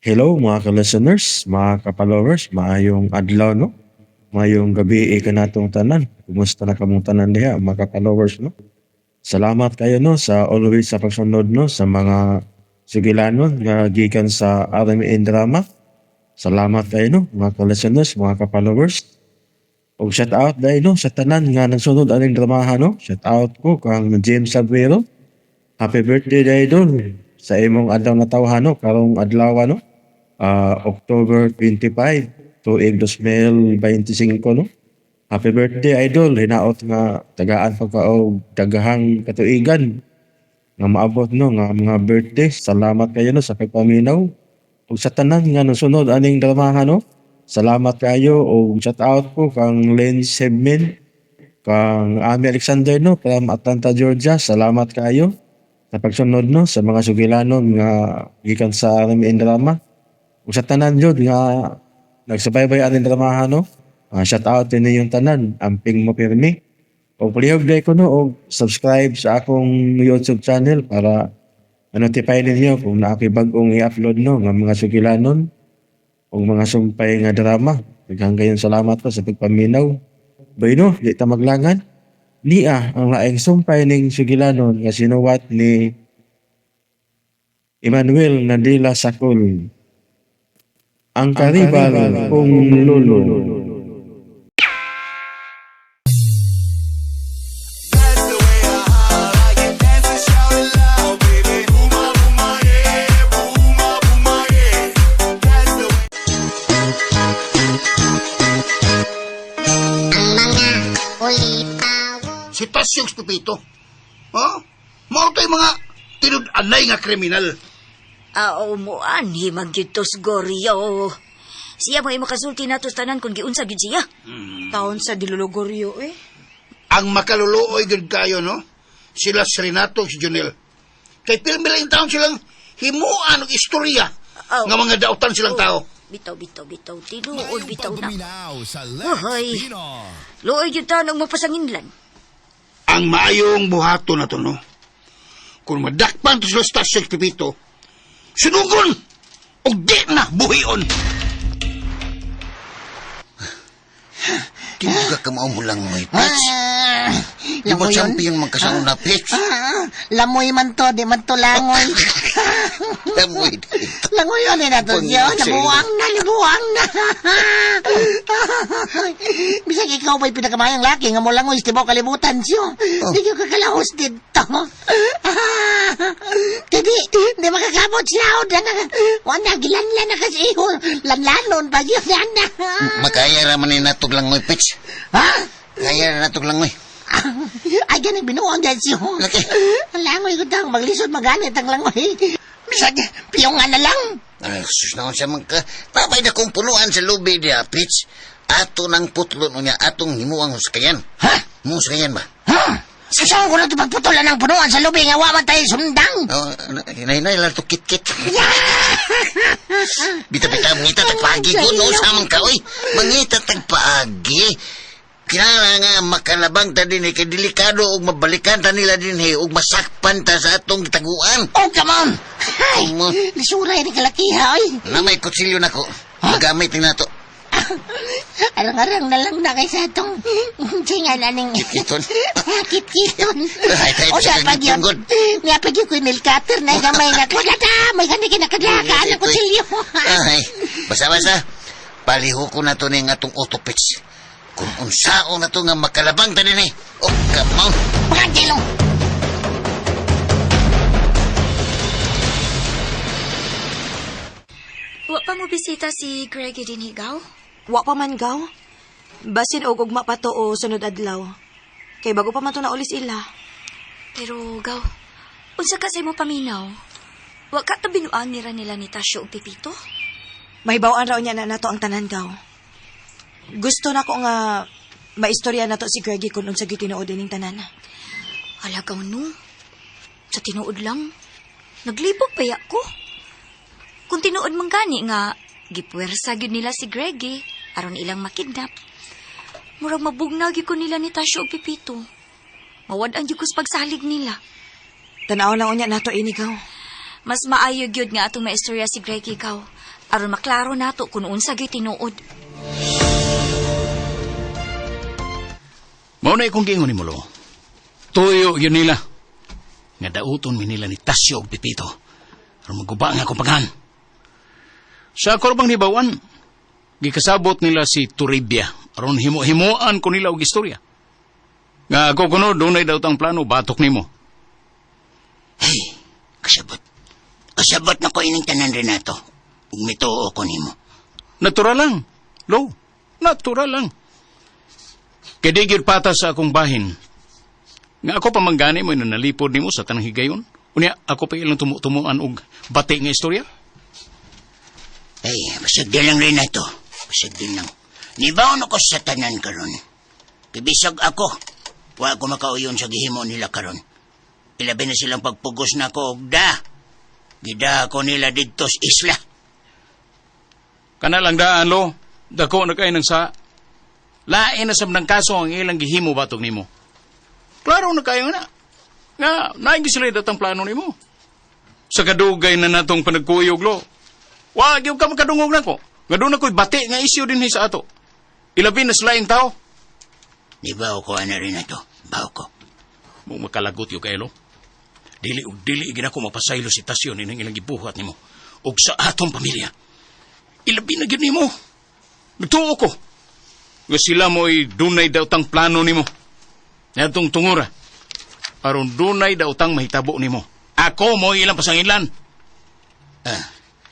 Hello mga ka-listeners, mga ka-followers, maayong adlaw no. Maayong gabi kanatong tanan. Kumusta na kamong tanan diha mga ka-followers no? Salamat kayo no sa always sa pagsunod no sa mga sugilanon nga gikan sa RMN Drama. Salamat kayo no mga ka-listeners, mga ka-followers. Og shout out dahil no sa tanan nga nagsunod aning dramahan no. Shout out ko kang James Sabuelo. Happy birthday dahil doon sa imong adlaw na tawhan no karong adlaw no. October 25 tuig 2025 no. Happy birthday idol, hinaot nga tagaan pa ka og daghang katuigan nga maabot no nga mga birthday. Salamat kayo no sa pagpaminaw ug sa tanan nga nasunod aning dramahan no. Salamat kayo og shout out po kang Len Sebmin, kang Ami Alexander no from Atlanta, Georgia. Salamat kayo sa pagsunod no sa mga sugilanon nga gikan sa RMN Drama. Ug sa tanan jud nga nagsubaybay aning dramahan no. Shout out din yung tanan, amping mo pirmi. O palihog day ko no og subscribe sa akong YouTube channel para ma-notify ninyo kung naaki bag-ong i-upload no nga mga sugilanon o mga sumpay nga drama. Daghang kayong salamat po sa pagpaminaw. Bayno, di ta maglangan. Niya ang laing sumpay ning sugilanon nga sinuwat ni Emmanuel Nadila Sakul. Ang karibal kong lolo. Si Tasyong Stupito. Oh? Mao tay mga tinud-anay nga kriminal. Umuan, himag yun to Goryo. Siya mo makasulti na to tanan kung giunsa gyud siya. Taon sa Dilulogoryo Ang makaluluoy gud kayo, no? Sila si Renato si Junel. Kay pilmi lang taon silang himuan og istorya nga mga dautan silang tao. Bitaw. Tinuod, bitaw na. Sa Hoy, luoy yun taon ang mapasanginlan. Ang maayong buhato na to, no? Kung madakpan to sila sa Tasyong Stupito, sunugon o di na buhion. Tinuga ka mo lang mo, Pitch. Di mo champion magkasaon na, Pitch. Lamoy man to, di man to langoy. Lamoy. Langoy yun na to siya. Nabuwang na. Bisag ikaw ba'y pinakamayang laki nga mo langoy, di mo kalibutan siya. Di ko kakalahos dito. Kadi, di makakabot siya. Wala, gilanlan na kasi. Lanlanon pa yun na. Makaya raman ni natog lang mo, Pitch. Ha? Kaya na natog lang mo. Ay, ganang binuang dyan siya. Laki. Ang langoy ko tang maglisod maganit ang langoy. Bisag, piyongan na lang. Ay, sus na siya magka. Papay na kong punuan sa lubi niya, Pitch. Ato ng putlon niya, atong himuang huskayan. Ha? Huskayan ba? Ha? Sasaan ko na ito pagputulan ng punuan sa lubi nga waman tayo sundang. Oh, hinay lang ito kit-kit. Bita-bita, mangita tagpaagi ko, no, samang ka, oy. Mangita tagpaagi. Kinala nga makalabang ta din, kay delikado og mabalikan ta nila din, og masakpan ta sa atong taguan. Oh, come on. Ay, Mo. nisuray ni kalakiha, oy. Na may kutsilyo na ko. Magamit na to. Arang-arang na lang na kay sa itong tingan aning Kiton. kit-kiton. Ay, tayo O sa siya pag yun, kagitungod. nga pag yun ko yung milkater na gamay nga kagata, may gani kinakadlaka, ang kutsilyo. Ay, basta-basta. Paliho ko na to ng atong autopits. Kung unsaon na to nga makalabang ta din eh. Oh, come on. Pagkantilo. Wa pa mo bisita si Greggy din higaw? Wa pa man gaw. Basin og ugma pa to o sunod adlaw. Kay bago pa man to naulis ila. Pero gaw, unsa ka sa mo paminaw? Wa ka tabinuan nila ni Tasyo og Pipito? Mahibawaan raw niya na nato ang tanan gaw. Gusto na ko nga maistorya na to si Greggy kung unsa gyud tinuod ining tanan. Halagaw no. Sa tinuod lang. Naglibog pa ko. Kung tinuod man gani nga, gipuwersa gyud nila si Greggy aron ilang makidnap. Murag mabugna gyud ko nila ni Tasyo og Pipito. Mawad-an gyud ko sa pagsalig nila. Tanaw na unya nato ini gaw. Mas maayo gyud nga atong maistorya si Greggy ikaw. aron maklaro nato kung unsa gyud tinuod. Mao na ikong giingon ni Mulo. Tuyo yun nila. Nga dauton mi nila ni Tasyo og Pipito. Aron maguba nga akong paghan. Sa korbang hibawan, gikasabot nila si Toribia. Aron himo-himoan ko nila og istorya. Nga ako kuno, dunay daw tang plano, batok nimo. Hey, kasabot. Kasabot na ko ining tanan rin nato. Ug mituo ko nimo. Natural lang. Lo, natural lang. Kadigir pata sa akong bahin. Nga ako pamanggani mo na nalipod nimo sa tanang higayon. Unya, ako pa ilang tumutumuan og bati nga istorya. Ay, basag din lang rin nato. Basag din lang. Nibaon ako sa tanan karon. Kibisag ako. Wa ako makauyon sa gihimo nila karon. Ilabi na silang pagpugos na ako og da. Gida ako nila didto sa isla. Kana lang daan, lo. Dako na kayo ng sa... Lain na sabnang kaso ang ilang gihimo batog nimo. Klaro na kayo na. Nga, naigi sila datang plano nimo. Sa kadugay na natong panagkuyog, lo. Wag yung ka makadungog na ko. Nga doon ako'y bati nga isyo din sa ato. Ilabi na sila yung tao. Nibaw ko ana rin nato. Baw ko. Mong makalagot yung kayo, lo. Dili igin ako mapasaylo si Tasyon ng ilang gibuhat nimo. Og sa atong pamilya. Ilabi na gid nimo. Nagtuo ko. Nga sila mo'y dunay daw tang plano nimo. Natong tungura. Aron dunay daw tang mahitabo nimo. Ako mo ilang pasangilan.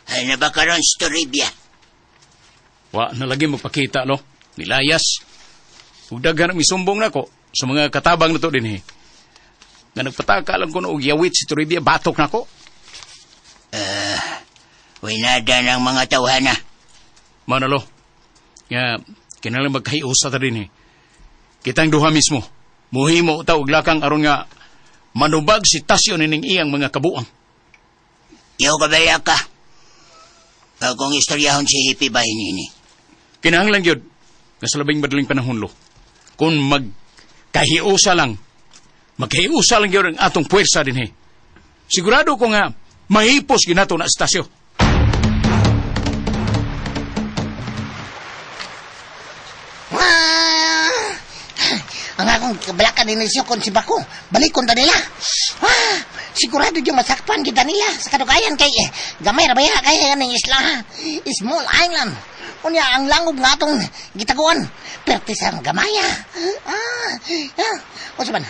Ay na ba karon si Toribia? Wa na lagi magpakita, lo. Nilayas. Ug daghan ang misumbong nako sa mga katabang na to din, eh. Nga nagpataka lang ko na og yawit si Toribia, batok nako. Winada ng mga tawhana. Manalo. Nga, kinalang magkahiusa ta din, eh. Kitang duha mismo. Muhimo ta og lakang aron nga manubag si Tasyon ning iyang mga kabuang. Iyo kabaya ka. Akong istoryahon si Hippie bahin ini. Kinahanglan gyud nga sa labing madaling panahon, lo. Kung magkahiusa lang gyud ang atong puwersa din, eh. Sigurado ko nga mahipos ginato na estasyo. Ang akong kabalakan din siya kung si Bako. Balikon ta nila. Sigurado yung masakpan kita nila sa kadugayan kay gamay ra baya kay ng isla. Small island. Unya ang langob nga atong gitaguan. Pertis ang gamaya. O saban.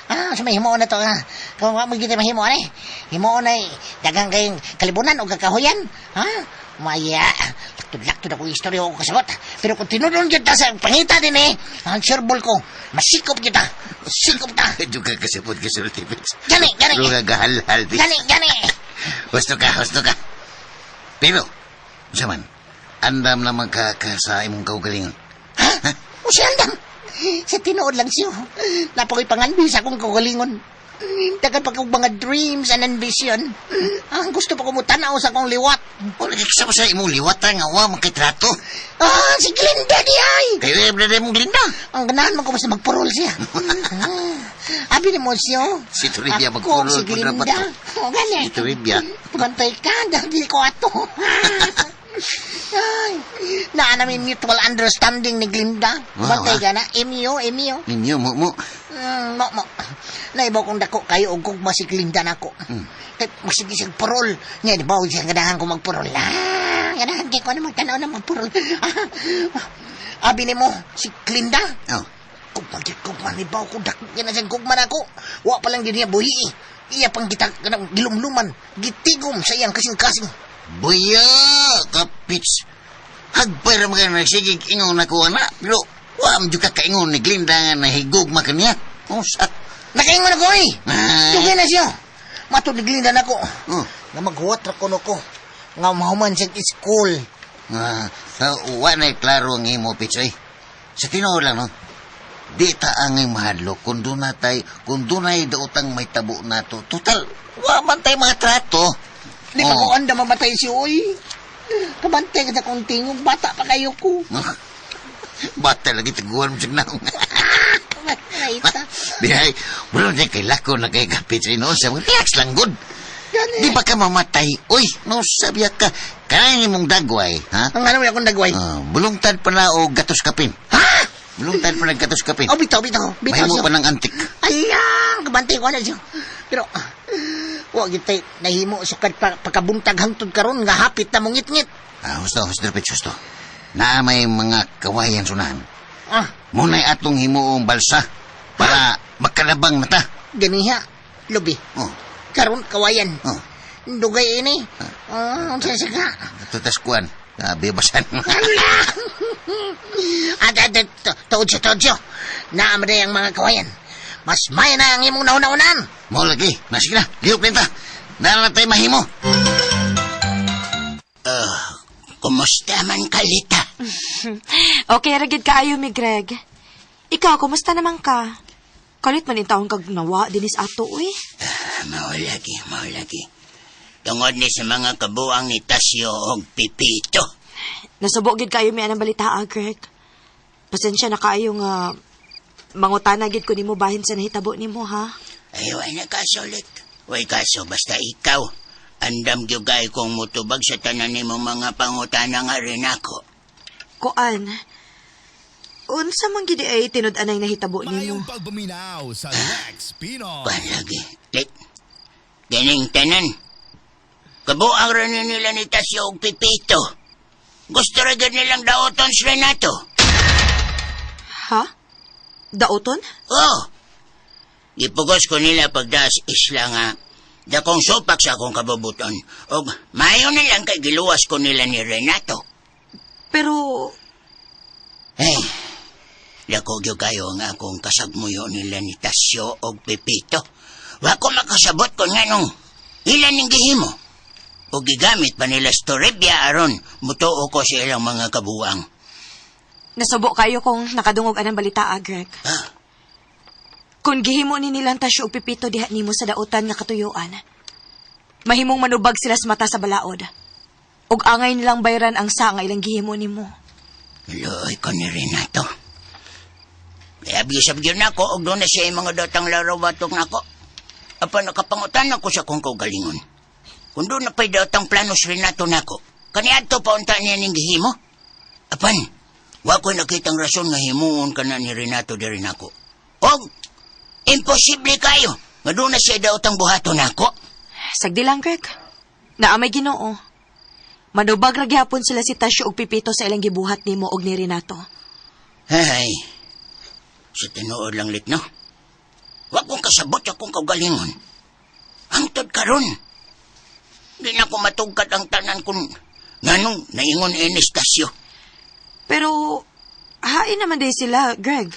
Sa may himo na to. Kung magiging mahimo na himo na dagang kayong kalibunan o kakahuyan. Maya, laktod ako istorya ko kasabot. Pero kung tinudon kita sa pangita din, ang sureball ko, masikop kita. Masikop ta. Juga kasabot ka sa ultimate. Gani. Ruga gahal-hal. Gani. Husto ka. Pero, saman, andam naman ka sa imong kaugalingon. O siya andam. Sa tinuod lang siyo. Napakoy pangalbi sa akong kaugalingon. Dagan pa kong mga dreams and ambition. Gusto pa ko mo tanaw sa akong liwat. Wala kikisa mo sa imong liwat nga wa magkitrato. Si Glinda di ay. Kayo yung blada mong Glinda. Ang ganahan mo ko basta magpurol siya. Abi ni mo siyo. Si Toribia magpurol. Si Glinda. O gani. Si Toribia. Tumantay ka, dahil ko ato. Ay, na namin mutual understanding ni Glinda. Bantay ka na. Emio. Ninyo, mo. Mo. Naibaw kong dako kayo og kung si Glinda na ako. Magsigisig purol. Nga, di ba, siya ganahan ko magpurol. Ganahan kayo ko na magtanaw na magpurol. Abi ni mo, si Glinda. Kugman, ibaw ko dako. Yan kugman ako. Wa pa lang din niya buhi. Iya pang gilumluman. Gitigom sa iyang kasing-kasing. Buya, kapits. Hagpay ra mga nagsigig ingon na ko, anak. Pero, wam juga kaingon ni Glinda nga nahigog makanya. Sa... Nakaingon ako, Tugay na siya. Matod ni Glinda na ko. Nga maghuwat ra ko no ko. Nga mahuman siya school. Wa na klaro ang imo, Pits, ay. Sa tinood lang, no? Di ta ang mahadlo kung dunay daotang may tabo nato. Total, wa man tay mga trato. Di ba ko anda mamatay si Uy? Kabantay ka sa kong tingog, bata pa kayo ko. Bata lagi taguan mo siya na. Raita. Bihay, bro, niya kay lako na kay kapit sa ino. Relax lang, good. Gani. Di ba ka mamatay? Uy, no sabiya ka. Kaya mong dagway, ha? Ang ano akong nagway. Bulungtad pa na o gatos kapin. Ha? Bulungtad pa na gatos kapin. Oh, bitaw. May mo siya. pa ng antik. Ayan, kabantay ko na siya. Pero, wag itay, nahimo sa pagkabuntag hangtod karon nga hapit na mong ngit-ngit. Husto, husto. Na may mga kawayan sunahan. Ah, Muna'y atong himuong balsa para makalabang na ta. ganiha, lubi. Oh, Karon kawayan. oh. Dugay ini. Sasaka. Tutaskuan. Bebasan. Todyo. Naamre ang mga kawayan. Mas may na ang imong nauna-unan. Mau lagi. Sige na. Lihok na ta. Nalang tayo mahimo. Kumusta man kalita? Okay, ragid kaayo mi Greg. Ikaw, kumusta naman ka? Kalit man yung taon kag nawa, dinis ato, uy. Mao lagi. Tungod ni sa mga kabuang ni Tasyo og Pipito. Nasubok gid kayo mi anang balita, Greg. Pasensya na kayo nga mangutana gid ko nimo bahin sa nahitabo nimo, ha? Ayaw ay nakasulit. Way kaso, basta ikaw. Andam gyugay kong mutubag sa tanan nimo mga pangutana nga rin ako. Koan, unsa man gid ay tinud-anay nahitabo nimo? Mayong pagbuminaw sa Lex Pinoy. Palagi. Ganing tanan. Kabuang rin nila ni Tasyo og Pipito. Gusto rin nilang daoton si Renato. Ha? Daoton? Oh. Ipugos ko nila pagdas isla nga dakong sopak sa akong kabubuton. Og mayo nilang kay giluwas ko nila ni Renato. Pero, Dako gyud kayo nga akong kasagmuyo nila ni Tasyo og Pipito. Wa ko makasabot kung nganong ilan ning gihimo. O gigamit pa nila storibya aron mutuo ko sa ilang mga kabuang. nasubok kayo kung nakadungog anang balita, Greg. Ah, Kung gihimo ni nilang Tasyo o Pipito diha nimo sa dautan nga katuyuan, mahimong manubag sila sa mata sa balaod. Ug angay nilang bayran ang sa nga ilang gihimo nimo. Loy ko ni Renato. Kaya bisab yun ako, og doon na siya yung mga datang laro batok na ako. Apa nakapangutan ako sa kong kaugalingon. Kung doon na pa'y datang plano si Renato na ako, kaniadto pa unta niya ning gihimo. Apan, wa ko'y nakitang rason nga himuon ka na ni Renato di rin ako. Og, imposible kayo, nga doon na siya datang buhato na ako. Sagdi lang, Greg. Naamay Ginoo. Manubag ra gihapon sila si Tasyo ug Pipito sa ilang gibuhat nimo og ni Renato. Hay, sa tinuod lang lit, no? Wa kong kasabot akong kaugalingon. Hangtod karon. Di na ko matugkad ang tanan kung nganong naingon Enes Tasyo. Pero, hain naman day sila, Greg.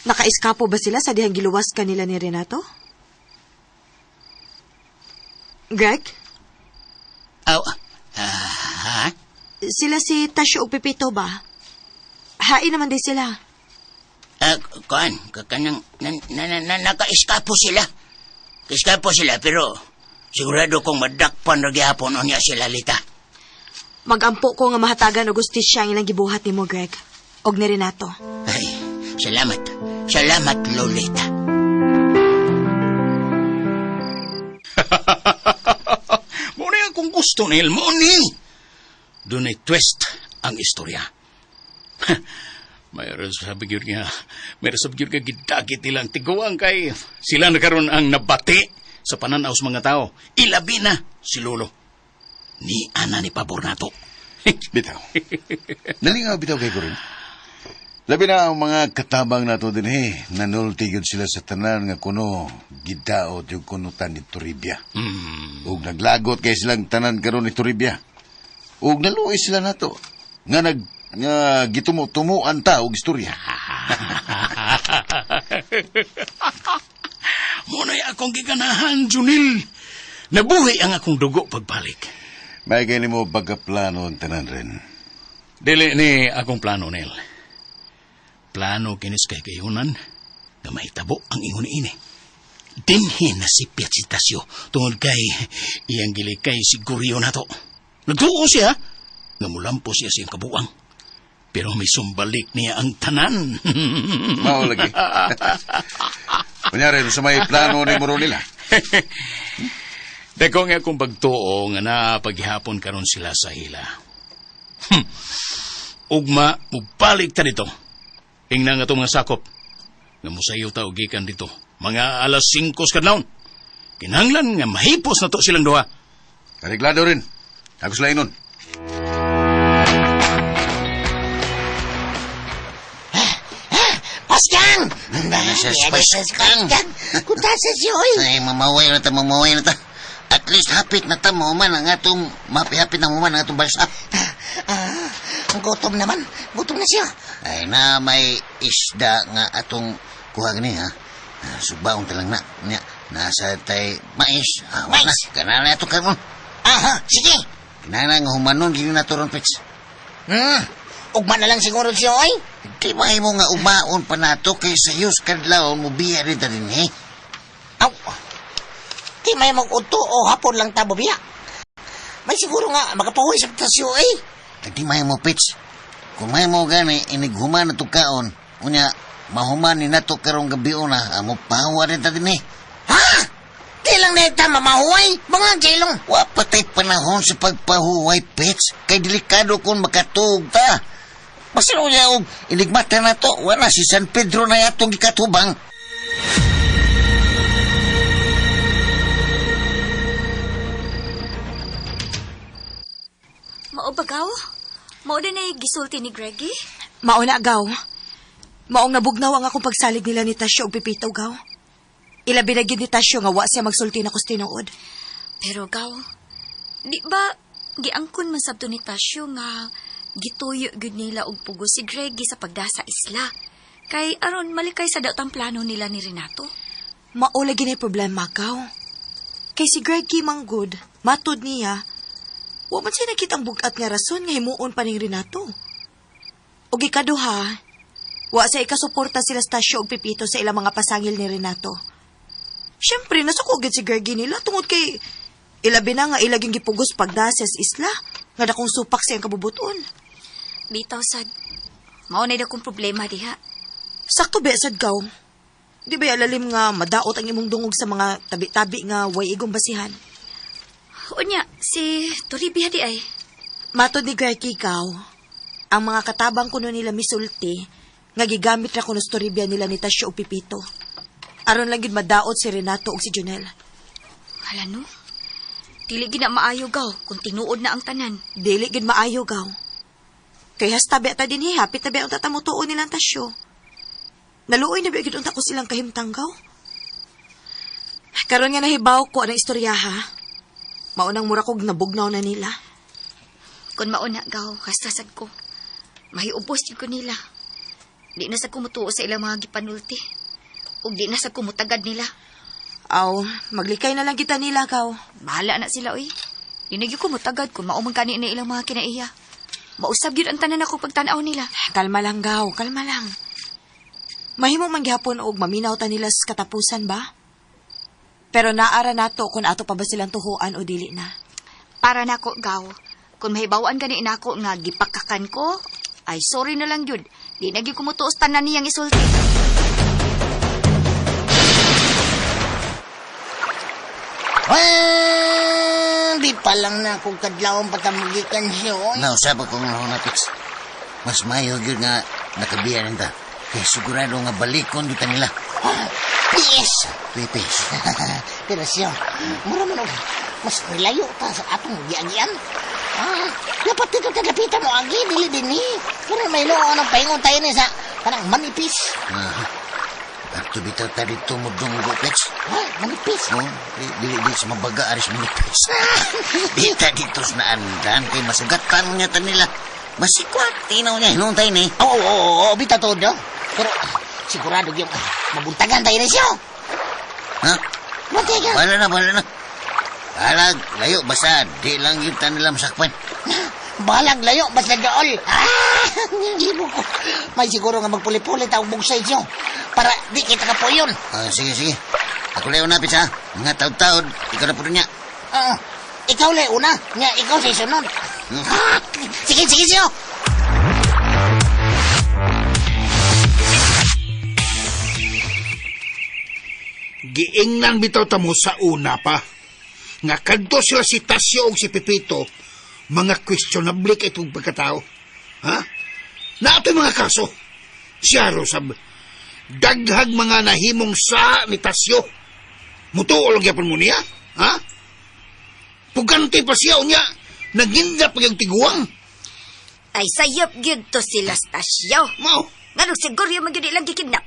Nakaiskapo ba sila sa dihang giluwas kanila ni Renato? Greg? Ha? Sila si Tasyo ug Pipito ba? Hain naman day sila. Kuan, nakaiskapo sila. Iskapo sila, pero sigurado kong madakpan na gihapon o niya sila lita. Magampo ko nga mahatagan og gustisya ang ilang gibuhat nimo, Greg. Og ni Renato. Ay, salamat. Salamat, Lolita. Muna akong gusto ni Elmoni. Doon ay twist ang istorya. Mayroon sabi nga gidagit nilang tiguang kay sila nagkaroon ang nabati sa pananaw sa mga tao. Ilabi na si Lolo. Ni Ana ni Pabor nato. Bitaw. Nalingaw bitaw kay Corin. Labi na ang mga katabang nato din nanultigod sila sa tanan nga kuno gidaot yung kunutan ni Toribia. Ug naglagot kay silang tanan karon ni Toribia. Ug naluoy sila nato nga gitumo-tumuan ta og istorya. Muna'y akong giganahan, Junil. Nabuhay ang akong dugo pagbalik. May kay nimo pagkaplano ang tanan rin. Dili ni akong plano, Nel. Plano kinis kay kayunan nga mahitabo ang ingon ini. Dinhi na si Tasyo tungod kay iyang gilikay si Guryo na to. Nagtuo siya nga mulampo siya siyang kabuang. Pero may sumbalik niya ang tanan. Mao lagi. Kunyari, sa may plano ni Moro nila. Dako nga kung pagtuo nga napaghihapon karon sila sa hila. Ugma, mugpalik ta dito. Ingna nga itong mga sakop. Nga musayo ta ugikan dito. Mga alas 5 kadlawon. Kinahanglan nga mahipos na to silang duha. Kareglado rin. Ako sila inon. Paskang! Paskang! Kutasa siya, oy. Ay, mamaway na ta. At least hapit na ta mo man ang atong, hapit na mo man ang atong balsa. Ang gutom naman. Gutom na siya. Ay na may isda nga atong kuha gani ha. Subaong talang na. Nasa tay mais. Mais? Na. Kanala ito karon. Aha, sige. Kinala nga humanon gini na turon pits. Ugma na lang siguro siya, oy. Di ba mo nga umaon pa nato kay sa yus kadlaw mo biya rin ta din eh. Aw. Di may mag-uto o hapon lang tabo biya. May siguro nga makapahuwi sa tasyo, eh. Di may mo pits. Kung may mo gani inighuman na to kaon. Unya mahuman ni nato karong gabi na amo pahawa rin ta din eh. Ha? Di lang na ita mamahuway. Mga jailong. Wa patay panahon sa pagpahuway, pets. Kay delikado kung makatug ta. Basta unya og inigmata na to, wala si San Pedro na yatong gikatubang. Mao bagaw? Mao din ay gisulti ni Greggy? Mauna, gaw. Maong nabugnaw ang akong pagsalig nila ni Tasyo og Pipito, gaw. Ilabi na gid ni Tasyo nga wa siya magsulti na tinuod. Pero gaw, di ba giangkon man sabto ni Tasyo nga gituyo gud nila og pugo si Greggy sa pagdasa isla. Kay aron malikay sa daotang plano nila ni Renato. Maula gini problema, gaw. Kay si Greggy manggod, matod niya, wa man siya nakitang bugat nga rason nga himuon pa ning Renato. Og ikaduha, wa sa ikasuporta sila sa Tasyo og Pipito sa ilang mga pasangil ni Renato. Siyempre, nasukugid si Greggy nila tungod kay ilabi na nga ilaging gipugos pagdases isla nga dakong supak siyang kabubuton. Bitaw sad, mao na dakong problema diha. Sakto ba sad gaw? Di ba alalim nga madaot ang imong dungog sa mga tabi-tabi nga way igong basihan? Unya, si Toribia di ay. Matod ni Greggy gaw, ang mga katabang kuno nila misulti nga gigamit ra kuno storibya nila ni Tasyo og Pipito. Aron lang gid madaot si Renato ug si Jonel. Hala no, dili gid na maayo gaw kung tinuod na ang tanan. Dili gid maayo gaw. Kay hasta ta din hapit tabi ang tatamutuon nilang Tasyo. Naluoy na ba gid unta ko silang kahimtang gaw. Karon nga nahibaw ko ang istorya ha. Maunang mura kog nabugnaw na nila. Kung mauna gaw, hastasad ko. Mahiubos yun ko nila. Di na sa kumutuo sa ilang mga gipanulti. Ug di na sa kumutagad nila. Aw, maglikay na lang kita nila gaw. Bahala na sila, oy. Di na gyud kumutagad kung maumang kani na ilang mga kinaiya. Mausab yun ang tanan ako pagtanaw nila. Kalma lang gaw, kalma lang. Mahimo man gihapon og maminaw ta nila sa katapusan ba? Pero naara nato kung ato pa ba silang tuhuan o dili na. Para nako gaw. Kung mahibawaan gani nako nga gipakakan ko, ay sorry na lang yun. Di na gyud kumutuos tanan niyang isulti. Di pa lang na akong kadlawang patamugikan siya, oy. Nausap akong nahunapits. Mas mayo yun nga nakabiyan nita. Kaya sigurado nga balikon dito nila. Yes! Pipis. Pero siya, mura man og mas nilayo pa sa atong giagian. Dapat dito tagapita mo agi, dili din ni. Pero may loo ng paingon tayo ni sa kanang manipis. Ato bitaw ta dito mo dunggo, Pets. Manipis? Oh, di sa mabaga aris manipis. Di ta dito na andan kay masugatan niya ta nila. Masikwat, tinaw niya. Hinuntay ni. Oo, bita todo. Pero sigurado yung mabuntagan tayo ni siya. Ha? Buntagan. Wala na. Balag, layo, basta di lang yun ta nila masakpan. Balag layo, basta dool. Hindi mo ko. May siguro nga magpuli-puli taong bugsay siya. Para di kita ka po yun. Sige. Ako layo na, Pets, ha? Mga taod-taod, ikaw na po rin niya. Ikaw le una, nga ikaw sa sunod. Sige siya. Giingnan bitaw ta mo sa una pa. nga kadto sila si Tasyo o si Pepito, mga questionable kay itong pagkatao. Ha? Na ito'y mga kaso. Siya Rosab, daghag mga nahimong sa ni Tasyo. Mutuol ang yapon mo niya? Ha? Pugante pa siya o niya, naginda pa yung tiguang. Ay sayop gyud to sila Tasyo. Mao. Nganong siguro yung magyud ilang gikidnap.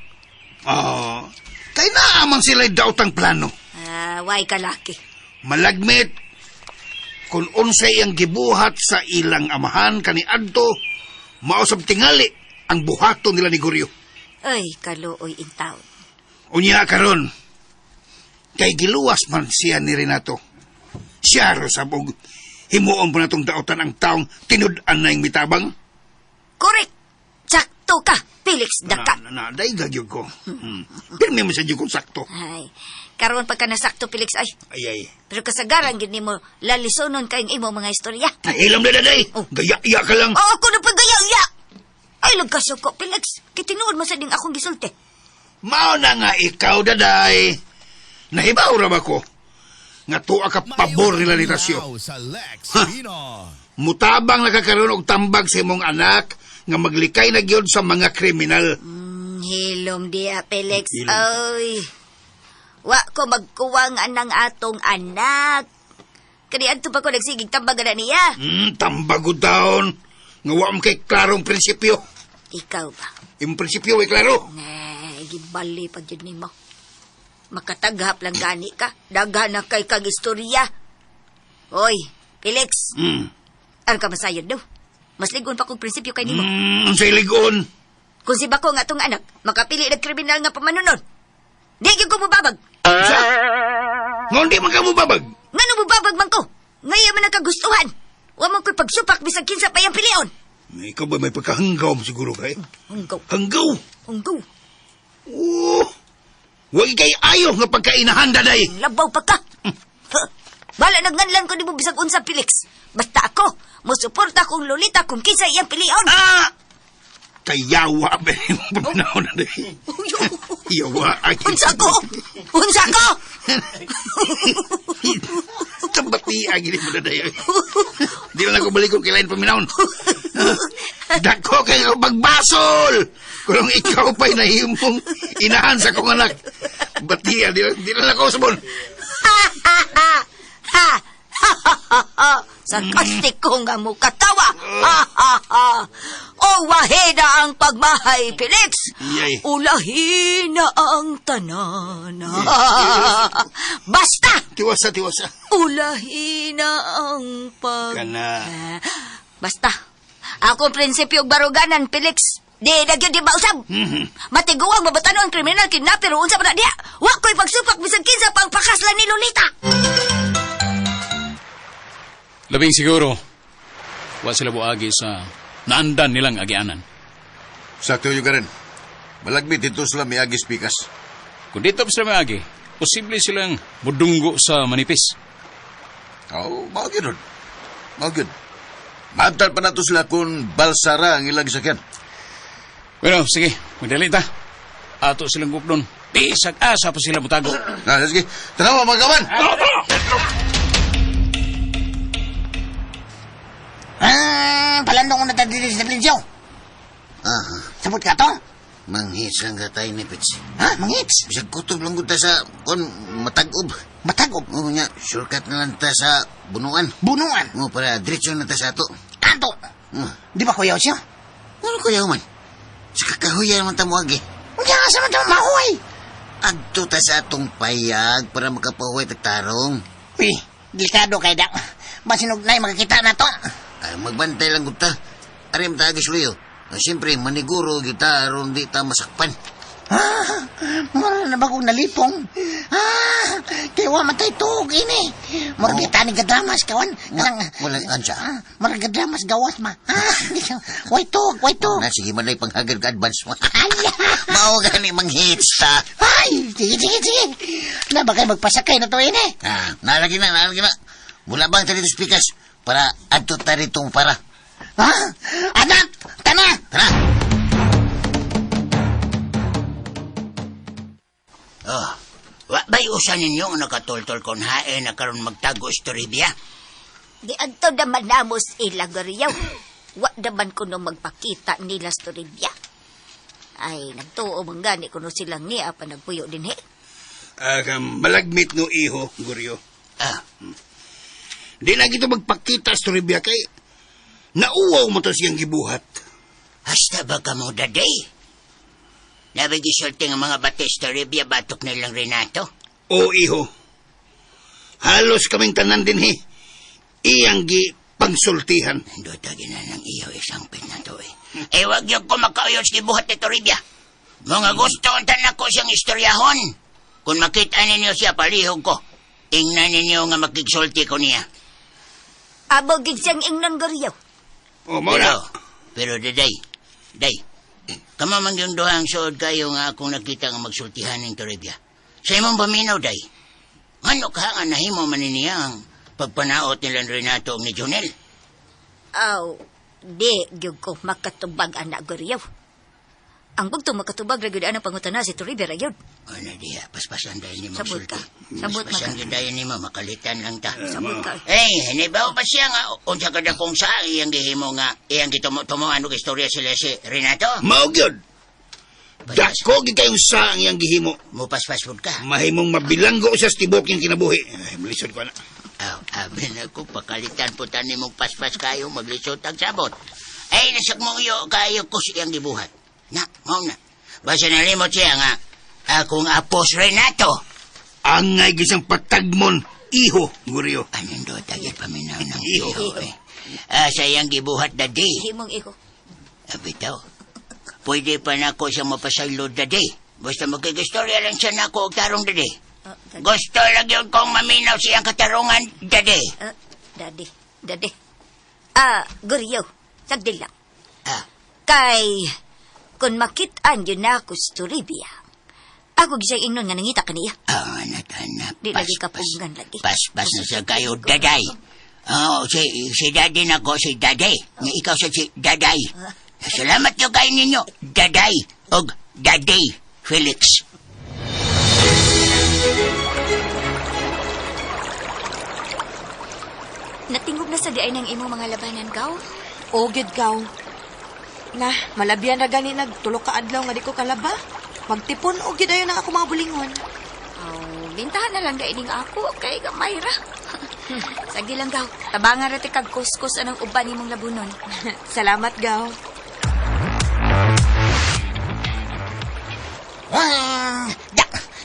Kay naaman sila daotang plano. Way kalaki. Malagmit, kung unsay ang gibuhat sa ilang amahan kani adto, mausab tingali ang buhato nila ni Goryo. Ay, kaluoy intaw. Unya karon, kay giluwas man siya ni Renato. Siya Rosabog, himuon po natong daotan ang taong tinud-an na yung mitabang. Correct. Sakto ka, Felix Daka. Day gagyog ko. Pirmi mo sa kong sakto. Ay, karon pagka nasakto, Felix, ay. Ay. Pero kasagaran gid nimo lalisonon kayong imo mga istorya. Ay, ilam na day. Oh. Gaya-iya ka lang. Oo, ako na pagaya-iya. Ay, lagkasyo ko, Felix. Kitinuod mo sa ding akong gisulti. Mao na nga ikaw, daday. Nahibaw ra ba ko? Nga tuwa ka pabor nila ni Tasyo. Mutabang nakakaroon og tambag sa imong anak nga maglikay na gyud sa mga kriminal. Hilom diya, Felix. Hilom. Ay, wa ko magkuwang anang atong anak. Kani adto pa ko nagsigig tambagan na niya. Tambagod taon. Nga wa mo kay klarong prinsipyo. Ikaw ba? Yung prinsipyo ay klaro. Gibali pa dyan nimo. Makataghap lang gani ka. Daghan na kay kag istorya. Oy, Felix. Ano ka masayod do? Mas ligon pa kong prinsipyo kay nimo. Ang say ligon. Kung si Bako nga tong anak, makapili na kriminal nga pamanunon. Di gyud ko mubabag. Sa? Ngon di man ka mo babag. Ngano mubabag man ko? Ngayon man nakagustuhan. Wa man ko'y pagsupak bisag kinsa pa yang pilion. Ikaw ba may pagkahanggaw mo siguro kay? Hunggaw. Hanggaw? Hunggaw. Oh. Huwag kay ayaw nga pagkainahan, daday. Labaw pa ka. Bala nagnganlan ko di mo bisag unsa, Felix. Basta ako, musuporta kong Lolita kung kinsa iyang pilion. Kayawa ba yung pamanahon na day? Yawa. Unsa ko? Unsa ko? Tambati agili mo na day. Di na ako balik kong kilain paminahon. Dako kayo magbasol. Kung ikaw pa'y nahimong inahan sa kong anak. Bati, di na ako sabon. Sarkastik ko nga mo katawa. O waheda ang pagmahay, Felix. Yay. Ulahina ang tanan. Basta! Tiwasa. Ulahina ang Kana. Basta. Ako prinsipyo baruganan, Felix. Di nagyo di ba usab? Matiguang mabatanon ang kriminal kidnapper unsa pa na diha. Wa ko'y pagsupak bisag kinsa pang pakaslan ni Lolita. Labing siguro, wa sila buagi sa naandan nilang agianan. Sakto yung rin. Malagmit dito sila may agis pikas. Kung dito pa sila may agi, posible silang mudunggo sa manipis. Mao yun. Maabtal pa na to sila kung balsara ang ilang sakyan. Bueno, sige, magdalita. Ato silang gupdon. Pisag asa pa sila mutago. Sige. Tanawa, mga kawan! Palandong ko na tayo sa Plinsiyaw. Sabot ka to? Manghits lang ka tayo ni Pits. Ha? Mangits? Bisag kutob lang ta sa matagob. Matagob? Oo nga, shortcut na lang ta sa bunuan. Bunuan? Oo, para diretso na ta sa ato. Kanto? Di ba kuyaw siya? Ano kuya man? Sa kakahuya naman ta mo agi. Kaya nga sa mga mahuay. Adto ta sa atong payag para makapahuay tagtarong. Uy, delikado kay da. Basinog na makakita na to. Ay, magbantay lang gud ta. Arim ta agis luyo. Siyempre, maniguro kita aron di ta masakpan. Mara na ba kong nalipong? Kaya wa matay tuog ini. Mara di tani gadramas kawan. Walang ansya. Mara gadramas gawas ma. Way tuog. Sige man ay panghagad ka advance mo. Mao gani manghits ta. Ay, sige. Na ba kayo magpasakay na to ini? Nalagi na. Mula bang ta dito spikas para adto ta ritong para. Anak! Tana! Wa ba'y usan ninyo nga nakatultol kon hae na karon magtago istoribya? Di adto naman namos ila Goriyaw. Wa naman kuno magpakita nila sa Toribya. Ay, nagtuo man gani kuno silang niya pa nagpuyo din he. Malagmit no iho, Guryo. Di na kita magpakita sa Toribya kay nauwaw mo to siyang gibuhat. Hasta ba ka mo, daday? Nabigisulti nga mga batis Toribya batok nilang Renato? O iho, halos kaming tanan din he. Iyang pangsultihan. Dutagin na ng iyo isang pin na to eh. Wag yung kumakauyos gibuhat ni Toribya. Mga gusto untan ako siyang istoryahon. Kung makita ninyo siya, palihog ko. Ingnan ninyo nga makigsulti ko niya. Abo gid siyang ingnon Goriyaw. O, mauna. Pero day, kama man yung dohang suod kayo nga akong nakita nga magsultihan ng Toribya. Sa imong paminaw, day. Ano ka nga nahimo man niya ang pagpanaot nilang Renato ni Jonel? Aw, di gyud ko makatubag anak Goriyaw. Ang bugtong makatubag ra gyud ang pangutana si Toribya ra gyud. Ano diya, paspasan dahil ni Sabot magsulti. ka. Sabot Paspasan ka. yun dahil ni mo, makalitan lang ta. Sabot ka. Hinibaw pa siya nga, unsa ka na kung sa iyang gihimo nga, iyang gitumuan og istorya sila si Renato? Maugyod. Dako gid kayong sa ang iyang gihimo. Mupaspas ka. Mahimong mabilanggo sa tibok yung kinabuhi. Ay, malisod ko na. Abi na ko, pakalitan po tani mong paspas kayo, maglisot ang sabot. Ay, nasagmuyo kayo ko siyang gibuhat. Na, mau na. Basta nalimot siya nga, akong apos Renato. Angay gisang patagmon, iho, Guryo. Anong do, tagit paminaw ng iyo eh. Sa iyang gibuhat dadi. Himong iko. Bitaw, pwede pa na ako siya mapasaylo dadi. Basta magkigistorya lang siya na ako og tarong dadi. Gusto lang yun kong maminaw siyang katarungan dadi. Dadi. Goriyaw, sagdi lang. Ah, Kay, kung makitaan yun na ako sa Toribya, ako gisang ingnon nga nangita kaniya. anak. Di lagi kapungan lagi. Paspas na siya kayo, daday. Si daddy na ko, si daday. Nga ikaw sa si daday. Salamat yung kayo ninyo, daday. Og daddy, Felix. Natingog na sa diay ng imo mga labanan, Gaw. O, gid kaw. Na, malabyan ra gani nagtulok ka adlaw nga di ko kalaba. Magtipon o gid ayo ng ako mga bulingon. Bintahan na lang gaining ako, kay gamay ra. Sige lang, Gaw. Tabangan ra ti kag kuskus anang uban nimong labunon. Salamat, gaw.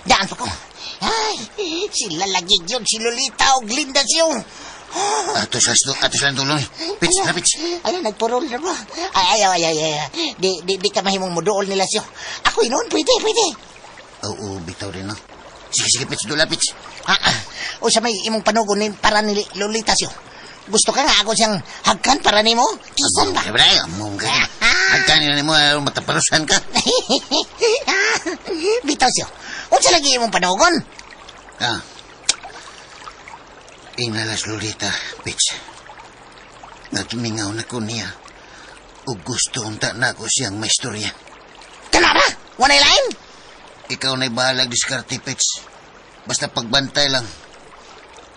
Daan pa ko. Ay, sila lagi yun, si Lolita o Glinda siyo. Atos lang tulong. Pits. Ay, nagpurol na ba? Ay. Di ka mahimong mudool nila siyo. Ako inon, pwede. Oo, bitaw rin, no? Sige, Pits, dula, Pits. O sa may imong panugon ni para ni Lolita siyo. Gusto ka nga ako siyang hagkan para ni mo? Kisan ba? Siyempre, among ka. Hagkanin na mo, matapalusan ka. Bitaw siyo. O sa lagi imong panugon? Inalas Lolita, Pits. Nagmingaw na ko niya. O gusto unta na ako siyang maistorya. Kana ba? Wanay lain? Ikaw na'y bahalag diskarte, Pits. Basta pagbantay lang.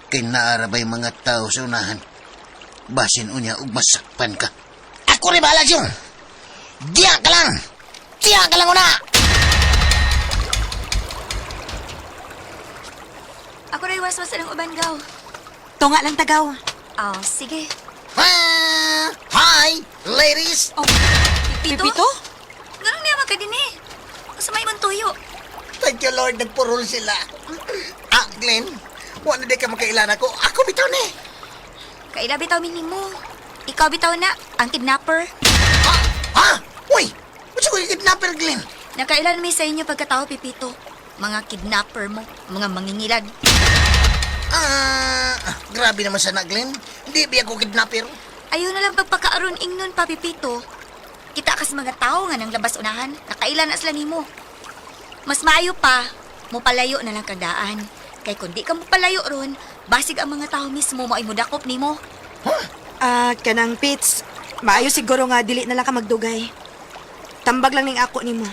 Kay naarabay mga tao sa unahan. Basin unya ug masakpan ka. Ako rin bahala siyo. Diya ka lang una. Ako rin waswas ng uban, Gaw. Tunga lang tagaw. Sige. Hi, ladies. Pipito? Ganun niya makadini. Sa may tuyo. Thank you, Lord. Nagpurol sila. Glenn, wala di ka makailan ako. Ako bitaw ni. Kaila bitaw minimo. Ikaw bitaw na, ang kidnapper. Uy, what's ko yung kidnapper, Glenn? Nakailan mi sa inyo pagkatao, Pipito. Mga kidnapper mo, mga mangingilad. Grabe naman sana, Glenn. Hindi ba ako kidnapper? Ayaw na lang pagpakaaron ingnon pa, Pipito. Kita kas mga tao nga nang labas unahan. Nakailan na sila nimo. Mas maayo pa, mupalayo na lang kagdaan. Kay kung di ka mupalayo ron, basig ang mga tao mismo mo ay mudakop nimo. Kanang Pits. Maayo siguro nga dili na lang ka magdugay. Tambag lang ning ako nimo.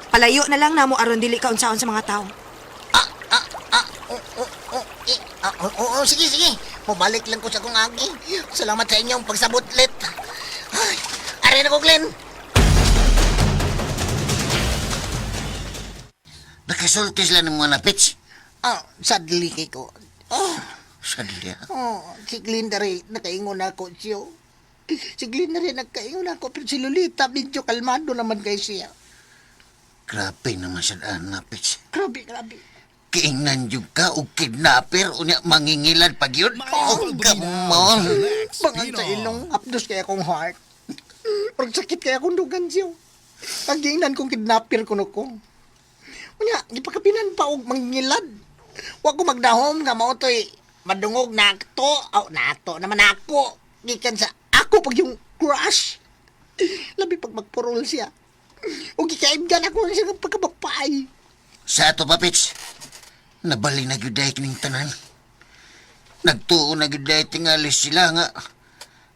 Palayo na lang namo aron dili ka unsaon sa mga tao. Sige, sige. Mabalik lang ko sa kong agi. Salamat sa inyong pagsabot, Let. Ay, aray na ko, Glenn. Nakasulti sila ng mga napits. Sadly kay ko. Sadya. Si Glenn na rin, nakaingon ako siya. Si Glenn na rin, nakaingon ako. Pero si Lolita, medyo kalmado naman kay siya. Grabe naman sa daan napits. Grabe, grabe. Kiingnan yung ka o kidnapper o niya mangingilad pag yun. Oh, gamon. Bangan sa ilong, apdos kaya akong heart. Parang sakit kaya akong dugan siya. Kagiinan kong kidnapper ko ko. Unya, gipakapinan pa og mangingilad. Wa ko magdahom nga mao toy madungog na ato. Nato naman ako. Gikan sa ako pag yung crush. Labi pag magpurol siya. O gikaibgan ako siya ng pagkabapay. Sa ato pa, Pits. Nabali na gyuday kining tanan. Nagtuo na gyuday tingali sila nga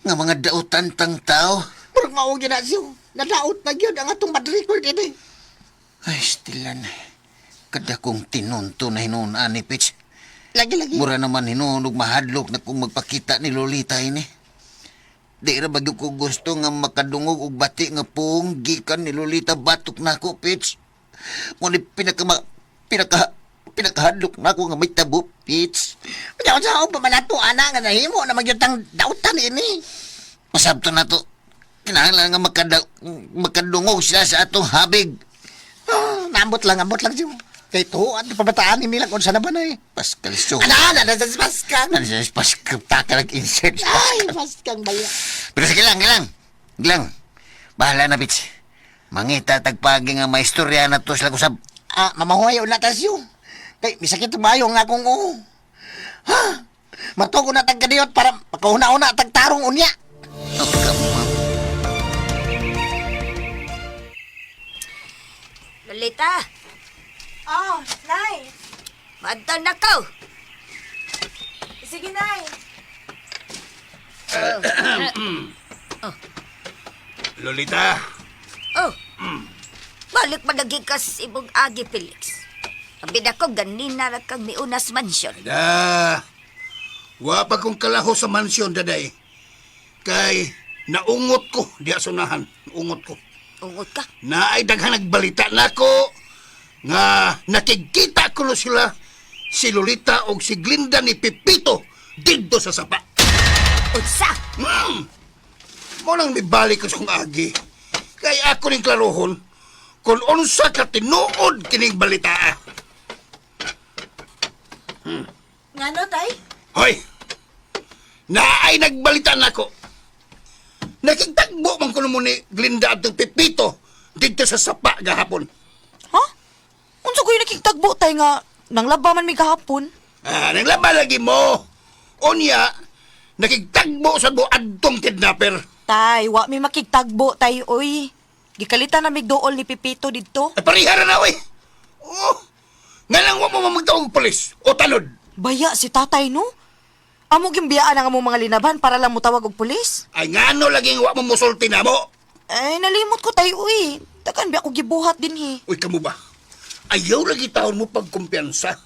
mga dautan tang tao. Pero nga ako ginasyo. Nadaot na gyud ang atong bad record ini. Ay, stilan. Kada kong tinunto na hinunaan ni Pits. Lagi-lagi. Mura naman hinunog mahadlok na kung magpakita ni Lolita ini. Di ra bagyo ko gusto nga makadungog og bati nga pong gikan ni Lolita batok na ako, Pits. Ngunit pinakahadlok na ako nga may tabo, Pits. Kaya sa ako pa manato, ana, nga nahimo na magyutang dautan ini. Masabto na to. Kinahanglan nga makadungog sila sa atong habig. Nambot lang siya. Kay to, at pabataan ni Milang kung saan na ba na eh. Pascal so. Ana, sa Paskang. Pascal taka nag-insert. Ay, Paskang baya. Pero sige lang. Bahala na, Pits. Mangita tagpagi nga maistorya na to sila kusab. Mamahuay na tasyo. Kay, misakit mayo nga akong Matugo na tagkadiyot para pagkahuna-una tagtarong unya. Oh, come on. Lolita, Oh, Nay. madto na ko. Sige, Nay. Lolita, Oh, balik pa nagikas ibong agi, Felix. Abid ako, ganina na kang miunas mansyon. wa pa kong kalaho sa mansyon, daday. Kay, naungot ko, di asunahan, naungot ko. Ungot ka. Na ay daghan nagbalita na ko nga nakikita ko na sila si Lolita o si Glinda ni Pepito dito sa sapa. Unsa? Mo nang mibalik ko sa kong agi. Kay ako ning klarohon kung unsa ka tinuod kining balita. Ngano, Tay? Hoy! Na ay nagbalita na ko. Nakitagbo man ko mo ni Glinda at Pepito dito sa sapa gahapon. Ha? Unsa ko yung nakikitagbo, Tay, nga nanglaba man may kahapon? Naglaba lagi mo. Unya, nakigtagbo sa buadtong kidnapper. Tay, wa may makikitagbo, Tay, oy. Gikalita na mig dool ni Pipito dito. Ay, parihara na, oy. Oh, nga lang wa mo magtawag polis o tanod. Baya si tatay, no? Amo gimbiyaan ang among mga linaban para lang mutawag og pulis. Ay, nga no laging wa mo musulti na mo. Ay, nalimot ko, Tay, uy. Takan ba ako gibuhat din, he. Uy, kamu ba? Ayaw lagi taon mo pagkumpiyansa.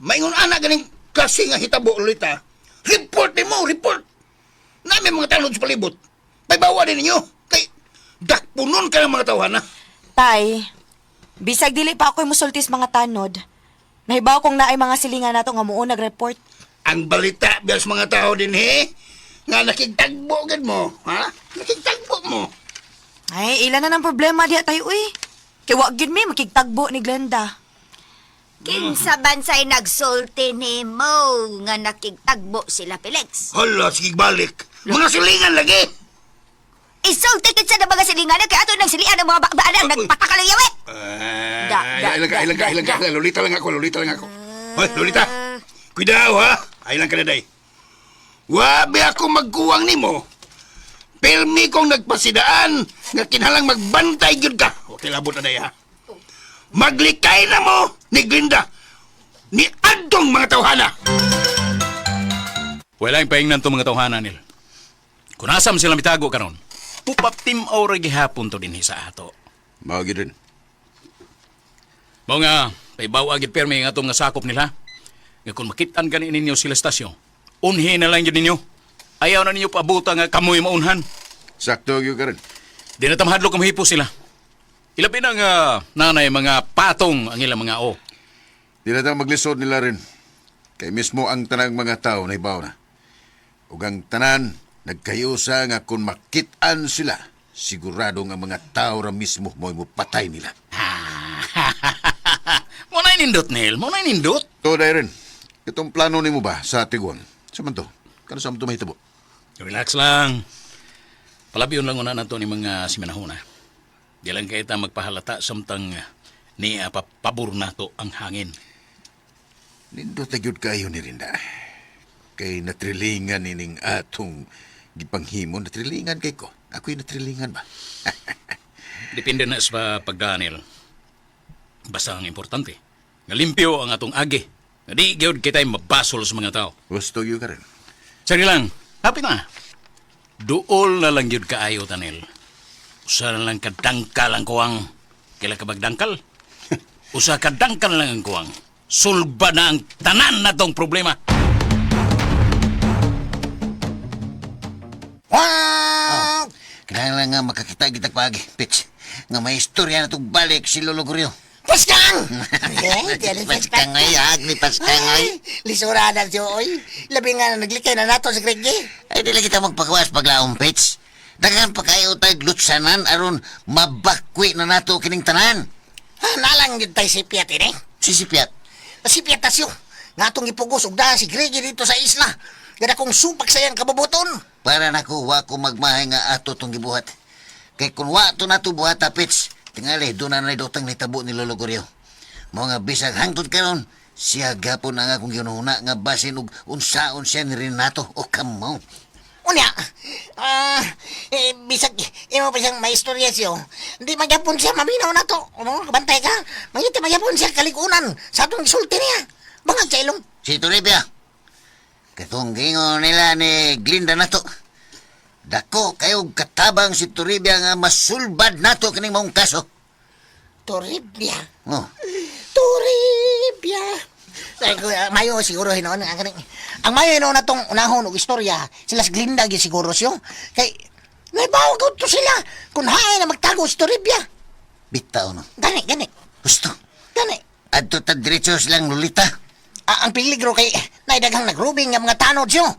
Maingon anak ganing klase nga hitabo, Lolita. Report ni mo, report. Namin mga tanod sa palibot. Paibawa din ninyo. Kay, dakpunon ka ng mga tawahan, ha? Tay, bisag dili pa ako'y musultis mga tanod. Nahibaw kong naay mga silingan nato nga muo nag-report. Ang balita bias mga tao din, he? Nga nakigtagbo agad mo, ha? Nakigtagbo mo. Ay, ilan na ng problema diha tayo, uy. Kaya wag yun may makigtagbo ni Glenda. Kinsa bansay nagsulti ni mo nga nakigtagbo sila, Felix. Hala, sige balik. Mga silingan lagi. Isulti kitsa na mga silingan kaya ato nang silian ng mga bakbaan ang nagpatakalayawi. Ilang ka. Lolita lang ako. Hoy, Lolita. Kuidaw, ha? Ay lang ka na, day. Wabi ako magkuwang ni mo. Permi kong nagpasidaan nga kinhalang magbantay gyud ka. O, kilabot na, day, ha? Maglikay na mo ni Glinda ni adtong mga tawhana. Wala yung paingnan to mga tawhana nil. Kung asam sila mitago karon, pupap tim aura gihapon to din sa ato. Mao gyud rin. Mao nga, paibaw agit permi nga itong nga sakop nila. Nga kung makitaan gani ninyo sila stasyon, unhi na lang yun ninyo. Ayaw na ninyo paabuta nga kamoy maunhan. Sakto gyud ka rin. Di na tamahadlo kamahipo sila. Ilabi na nga nanay mga patong ang ilang mga o. Di na tayo maglisod nila rin. Kay mismo ang tanang mga tao na ibaw na. Ug ang tanan, nagkayusa nga kung makitaan sila, sigurado nga mga tao ra mismo mo patay nila. Munay nindot, Neil. Munay nindot. To, rin. Itong plano ni mo ba sa Tiguan? Saman to? Kano sa mo mahitabo? Relax lang. Palabiyon lang una nato ni mga simanahuna. Di lang kayo magpahalata samtang ni pabor nato ang hangin. Nindo tagyod kayo ni Rinda. Kay natrilingan nining atong gipanghimo. Natrilingan kay ko. Ako'y natrilingan ba? Depende na sa pagdanil. Basta ang importante, nga limpyo ang atong agi. Nga di gyud kita'y mabasol sa mga tao. Gusto yun ka rin. Sari lang, happy na. Duol na lang yun kaayo, Tanil. Usa na lang kadangkal ang kuwang. Kailan ka magdangkal? Usa kadangkal lang ang kuwang. Sulba na ang tanan na tong problema. Wow! Kailangan nga makakita kita pagi, Pitch. Nga may istorya na itong balik si Lolo Guryo. Paskang! Paskang ay, agni paskang ay. Lisuranan siyo, oy. Labi nga na naglikay na nato si Greggy. Ay, dili kita magpakawas paglaong, Pitch. Dagan pa kayo tag lutsanan aron mabakwi na nato kining tanan. Nalang yun tayo si Piat, ini. Sisipiat. Si Piat tasyo. Nga itong ipugos, ugdahan si Greggy dito sa isla. Gada kong sumpak sayang kababuton. Para nako wa ko magmahay nga ato tong gibuhat. Kay kun wa to nato buhat, Pitch, tingali doon na dotang nitabo ni Lolo Guryo. Mo nga bisag hangtod karon, siya gapon na nga kung ginuhuna nga basin og unsaon siya ni Renato o kamo. Unya, bisag, imo pa siyang may istorya siyo. Hindi magyapon siya, maminaw na to. Bantay ka, mayiti magyapon siya kalikunan sa atong isulti niya. Bangag sa ilong. Si Toribia, katong gingon nila ni Glinda nato. Dako kayo katabang si Toribia nga masulbad nato kining mong kaso. Toribia. Oh, Toribia. Ay, mayo siguro hinoon ang mayo hinoon na tong unahon og istorya. Sila sa Glinda gyud siguro siyo. Kay naibaw ko to sila kung haay na magtago si Toribia. bitaw no. Gani. Gusto. Gani. Adto ta diretso silang Lolita. Ang peligro kay naidaghang nagrubing nga mga tanod siyo.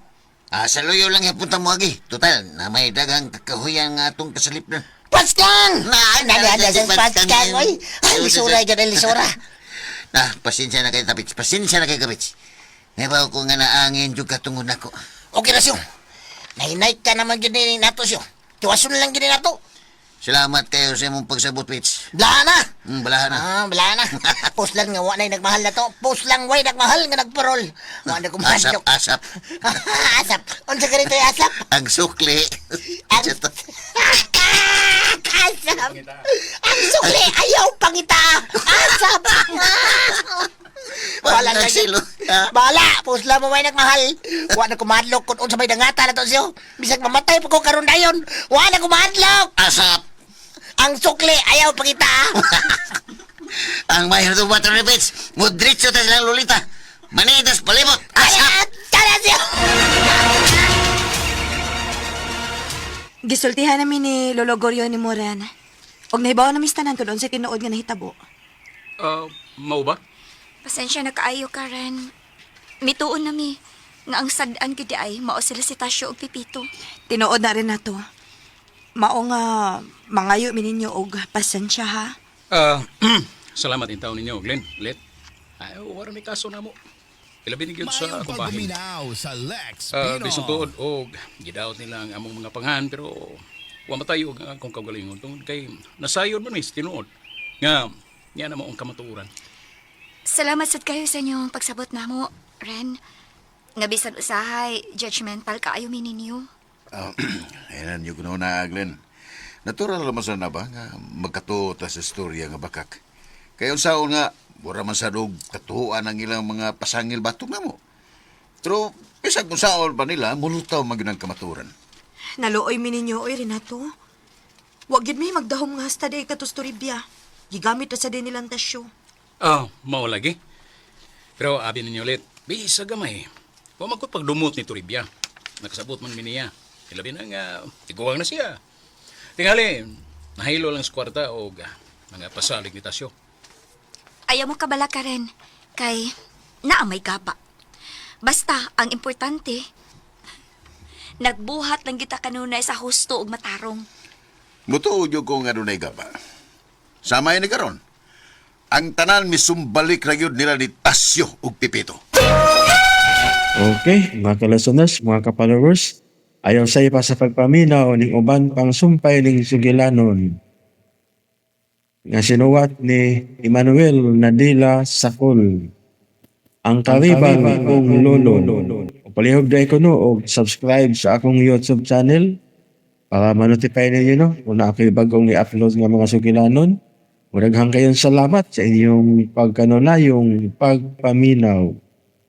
Sa loyo lang yung punta mo agi. Total, na may dagang kakahuyan nga atong kasalip na. Paskang! Nada sa Paskang, oy. Ay, lisura, gana lisura. Pasensya na kayo, Tapits. Pasensya na kayo, Kapits. Ngayon ko nga naangin yung katungod ako. Okay na siyo. Nahinay ka naman gini nato siyo. Tiwason lang gini nato. Salamat kayo sa imong pagsabot, Pits. Balahan na. Balahan na. Balahan na. Post lang nga, wanay nagmahal na to. Post lang, way nagmahal nga nagparol. Wala ko Asap, mahal. asap. Asap. Unsa ka rito yung asap? Ang sukli. Asap. Ang sukli, ayaw pangita. Asap. Wala na Nagsilo. Bala, post lang mo may nagmahal. Wala na kumadlok kung unsa may dangata na to siyo. Bisag mamatay pa ko karon dayon. Wala na kumadlok. Asap. Ang sukli, ayaw pangita. Ang mahirap ito ba ito, Pits? Mudritso ta silang Lolita. Manitas palibot. Asap. Tara siyo. Gisultihan namin ni Lolo Goryo ni Moran. Og nahibaw na mistanan ko doon sa tinuod nga nahitabo. Mau ba? Pasensya na kaayo, Karen. Mituon na mi. Nga ang sadan gidi ay mao sila si Tasyo o Pipito. Tinuod na rin nato. Mao nga mangayo mi ninyo og pasensya ha. Salamat in taon ninyo, Glenn. Let. Ay, wala may kaso na mo. Ilabi ni Gyud sa akong bahay. Pagpaminaw sa Lex Pino. Bisong tuod og gidaot nila ang among mga pangan pero wa matayo og akong kaugalingon tungod kay nasayod man mis tinuod. Nga na mo ang kamatuoran. Salamat sad kayo sa inyong pagsabot namo, Ren. Nga bisan usahay, judgmental kaayo mi ninyo. Ayan yung kuno na, Glenn. Natural naman sa na ba nga magkatuta sa istorya nga bakak. Kaya unsaon nga, wala man sa dog katuhuan ang ilang mga pasangil batok na mo. Pero, isang unsaon pa nila, mulutaw magyunang kamaturan. Naluoy mi ninyo oy Renato. Wa gid mi magdahom nga hasta day katus Toribia. Gigamit na sa din nilang tasyo. Mao lagi. Pero abi ninyo ulit, Bisa gamay. Wa magkot pagdumot ni Toribia. Nakasabot man mi niya. Ilabi na nga, tiguwang na siya. Tingali, nahilo lang sa kwarta o mga pasalig ni Tasyo. Ayaw mo kabala ka rin. Kay, naamay gaba. Basta, ang importante, nagbuhat lang kita kanunay sa husto ug matarong. Mutuod yung kung ano na gaba. Samay ni karon. Ang tanan misumbalik ra gyud nila ni Tasyo ug Pipito. Okay, mga ka-listeners, mga ka-followers, ayaw sa ipa sa pagpaminaw ning uban pang sumpay ning sugilanon nga sinuwat ni Emmanuel Nadila Sakol, ang karibang kong lolo. Palihog na ko no, o subscribe sa akong YouTube channel para ma-notify ninyo no, kung na ako'y bagong i-upload nga mga sugilanon. Daghang kayong salamat sa inyong pagkanunayong pagpaminaw.